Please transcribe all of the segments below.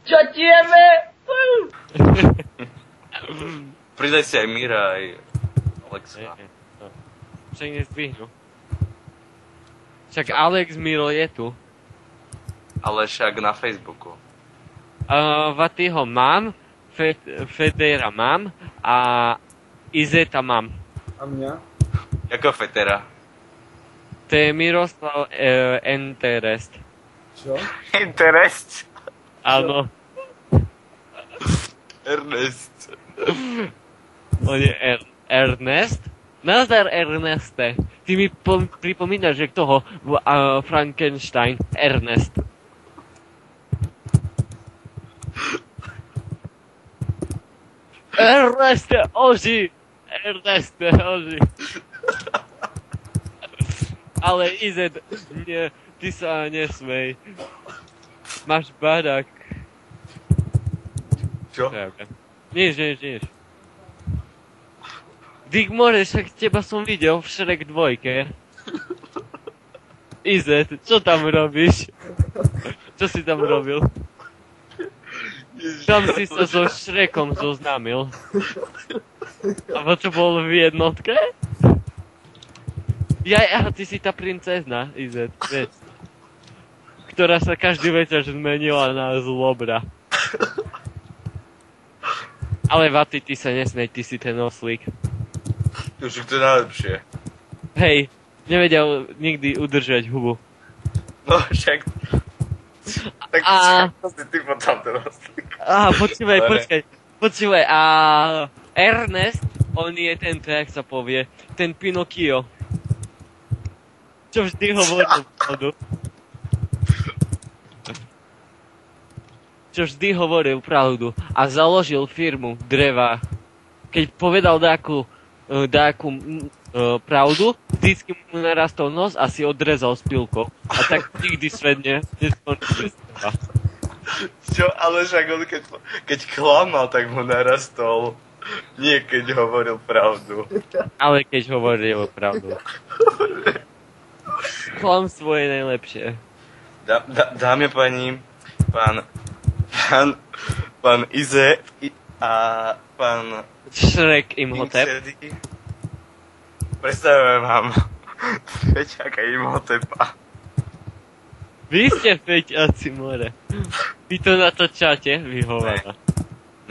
Čatieme! Pridaj si aj Mira, aj Alexa. Však nezdvihnú. Však Alex Miro je tu. Ale však na Facebooku. Vatyho mám, Federa mám a Izeta mám. A mňa? Jako Fetera. To je Miroslav Enterest. Čo? Interest. Áno, Ernest. on je Ernest. Nazdar Erneste. Ty mi pripomínaš, že toho Frankenstein. Ernest. Erneste, oži! Erneste, oži! Ale Izet, nie, ty sa nesmej. Máš barák. Čo? Nič. Dick More, však teba som videl v Shrek 2. Izet, čo tam robíš? Čo si tam robil? Tam si sa so Shrekom zoznámil. A čo bol v jednotke? Ja, ty si tá princezna, Izet, vieš. Ktorá sa každý večer zmenila na zlobra. Ale Vaty, ty sa nesmej, ty si ten oslík. Už to je najlepšie. Hej, nevedel nikdy udržať hubu. No však... Tak čo si ty potom ten oslík? Počúvaj, a Ernest, on je tento, jak sa povie, ten Pinokio. Čo vždy hovoril pravdu. A založil firmu dreva. Keď povedal dáku pravdu, vždycky mu narastol nos a si odrezal s pilkou. A tak nikdy svet neskončil. Čo, ale však on keď klamal, tak mu narastol. Nie keď hovoril pravdu. Ale keď hovoril pravdu. Klamstvo je najlepšie. Dámy a páni, pán Ize a pán Shrek Imhotep. Predstavujem vám Feťaka Imhotepa. Vy ste Feťaci more. Vy to natáčate? Vyhovára.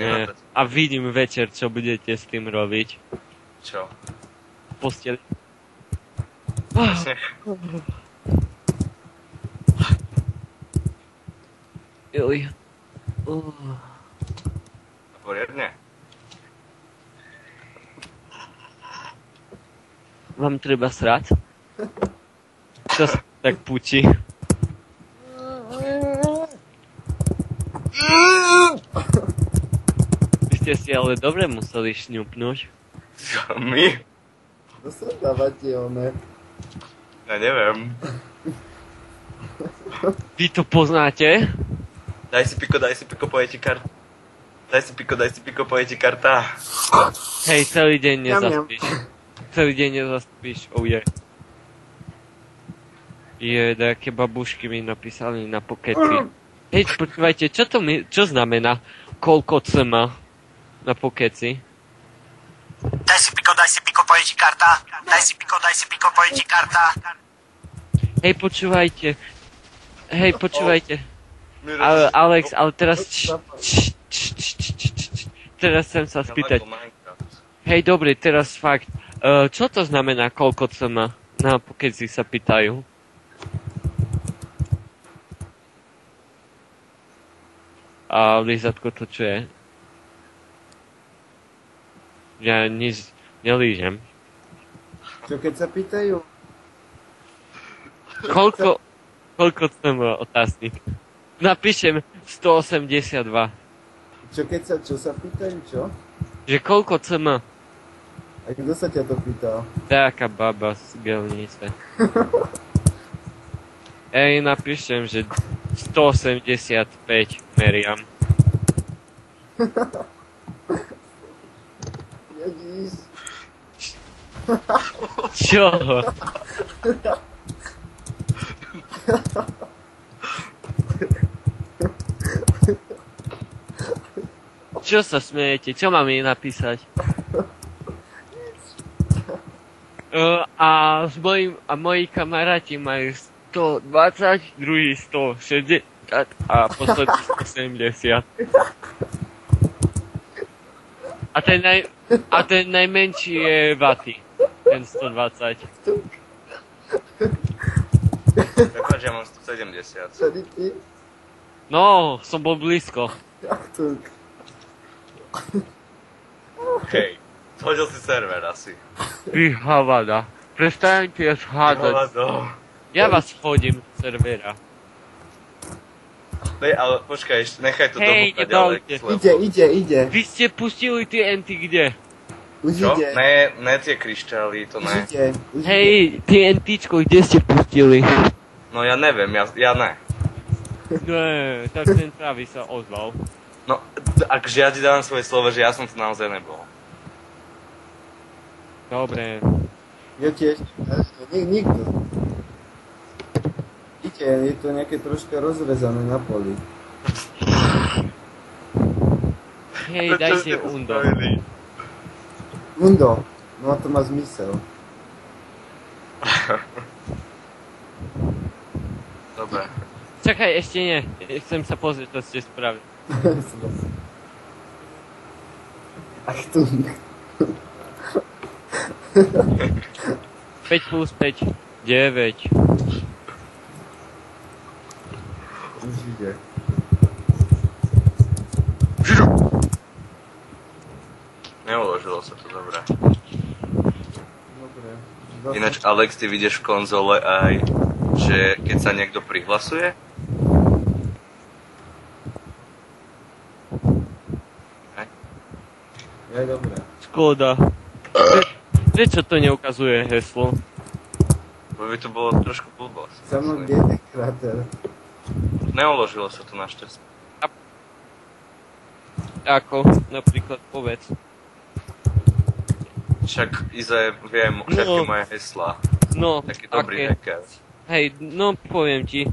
Nie. A vidím večer, čo budete s tým robiť. Čo? Posteli. Joj. Poriadne. Vám treba srať? Čo sa tak pučí? Vy ste si ale dobre museli šňupnúť. Čo, my? To sa dávate, one. Ja neviem. Vy to poznáte? Daj si piko, pojeti karta. Daj si piko, pojeti karta. Hej, celý deň nezaspíš. Celý deň nezaspíš, je. Také babušky mi napísali na pokeci. Hej, počúvajte, čo znamená koľko cm na pokeci? Daj si piko, pojeti karta. Daj si piko, pojeti karta. Hej, počúvajte. Alex, ale teraz... Teraz chcem sa spýtať. Hej, dobre, teraz fakt. Čo to znamená koľko cm? Na pokeci sa pýtajú. A Lizatko, to čo je? Ja nič nelížem. Čo keď sa pýtajú? Koľko cm otáznik? Napíšem 182. Čo sa pýtajú, čo? Že koľko cm? A kto sa ťa to pýtal? Taká baba z Gelnice. Napíšem, že 185 meriam. Ježiš. Čo? Čo sa smejete? Čo mám jej napísať? A moji kamaráti majú 120, druhý 160 a posledný 170. A ten najmenší je vaty. Ten 120. Prepáč, ja mám 170. Tady ty? No, som bol blízko. Jak to? Hej, zhodil si server asi. Vy havada. Prestaňte hádať. Hovado. Ja vás hodím z servera. Nej, ale počkaj, ešte nechaj to Hej, domúkať, Alex. nebavte. Ide. Vy ste pustili tie enty kde? Už Čo? ide. Ne tie kryštály, to Už ne. ide. Hej, tie entíčko, kde ste pustili? No ja neviem, ja ne. Ne, tak ten Travis sa ozval. No, akže ja ti dávam svoje slovo, že ja som to naozaj nebol. Dobre. Ja tiež. Nikto. Ide, je to nejaké troška rozrezané na poli. Hej, dajte undo. Undo. No to má zmysel. Dobre. Čakaj, ešte nie. Chcem sa pozrieť, čo ste spravili. Achtung. 5 plus 5, 9. Už ide. Neuložilo sa to dobre. Dobre. Ináč, Alex, ty vidíš v konzole aj, že keď sa niekto prihlasuje? Je dobré. Škoda. Prečo to neukazuje heslo? Bo by to bolo trošku blbosť. Samo biedný kráter. Neuložilo sa to našťastie. Ako? Napríklad povedz. Však Ize vie všetky moje heslá. No, Taký dobrý aké? hacker. Hej, no poviem ti.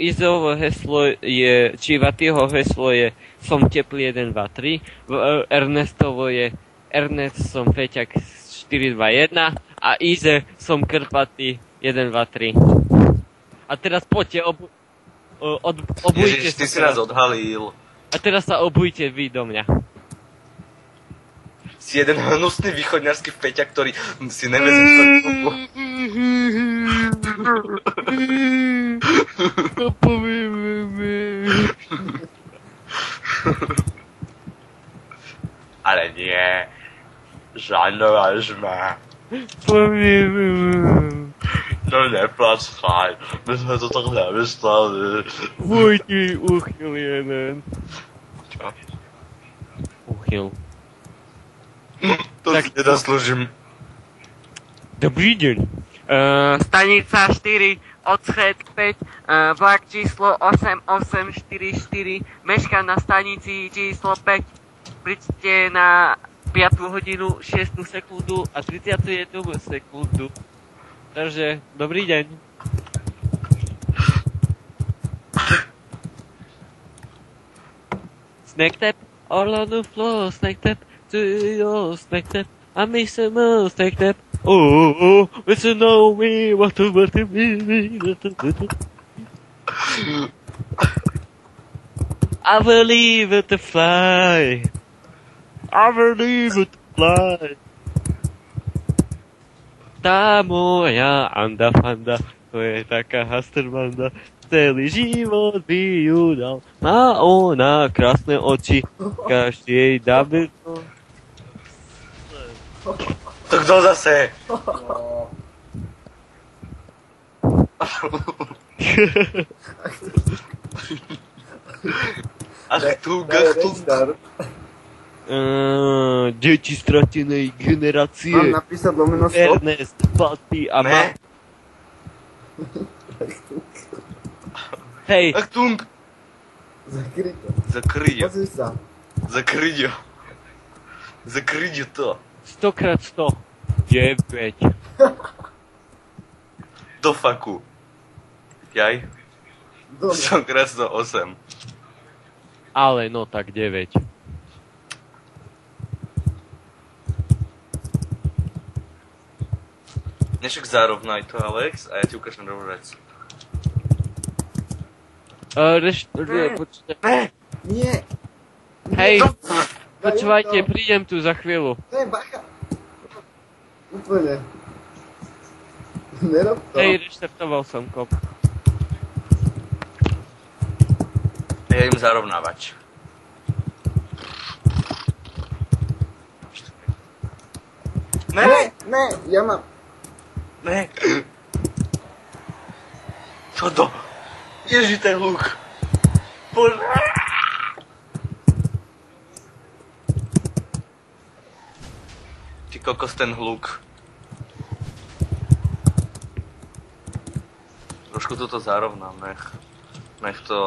Izovo heslo je, či Vatyho heslo je som teplý 1, 2, 3. Ernestovo je Ernest som Peťak 4, 2, 1. A Ize som Krpatý 1, 2, 3. A teraz poďte, obujte Ježiš, sa. ty si nás odhalil. A teraz sa obujte vy do mňa. Si jeden hnusný východňarský Peťa, ktorý si nevie získať kopu. To povieme. Ale nie. Žanováš ma. Povieme. No neplačkaj. My sme to tak nemysleli. Vojti, uchyl jeden. Čo? Uchyl. To Tak- si nedoslúžim. Dobrý deň. Stanica 4, odsched 5, vlak číslo 8844, meška na stanici číslo 5. Príďte na 5 hodinu, 6 sekundu a 31 sekundu. Takže, dobrý deň. Snack tap, all on the floor, snack tap, to your snack tap, I miss some more snack tap. Oh, listen to me, what to me. I believe it to fly. I believe it to fly. Tá moja anda fanda, to je taká hasterbanda. Celý život by ju dal. Má ona krásne oči, každý jej dábe. To kto zase? Ach tu, Deti stratenej generácie. Mám napísať lomeno stop? Ernest, Paty a Ne. Hej, Achtung! Zakryj to. Zakryj. Pozri sa. Zakryj. Zakryj to. 100x100. 9. Do faku. Jaj. Dobre. Som kresno 8. Ale no tak 9. však zarovnaj to, Alex, a ja ti ukážem druhú vec. Počkaj. Nie. Hej, Daj počúvajte, to. prídem tu za chvíľu. Ne, bacha. Úplne. Nerob to. Hej, reštartoval som kop. Ja idem zarovnávať. Ne, ne, ja mám... Ne. Čo to? Ježi, ten hluk. Bože. Ty kokos, ten hluk. Trošku toto zarovnám, nech to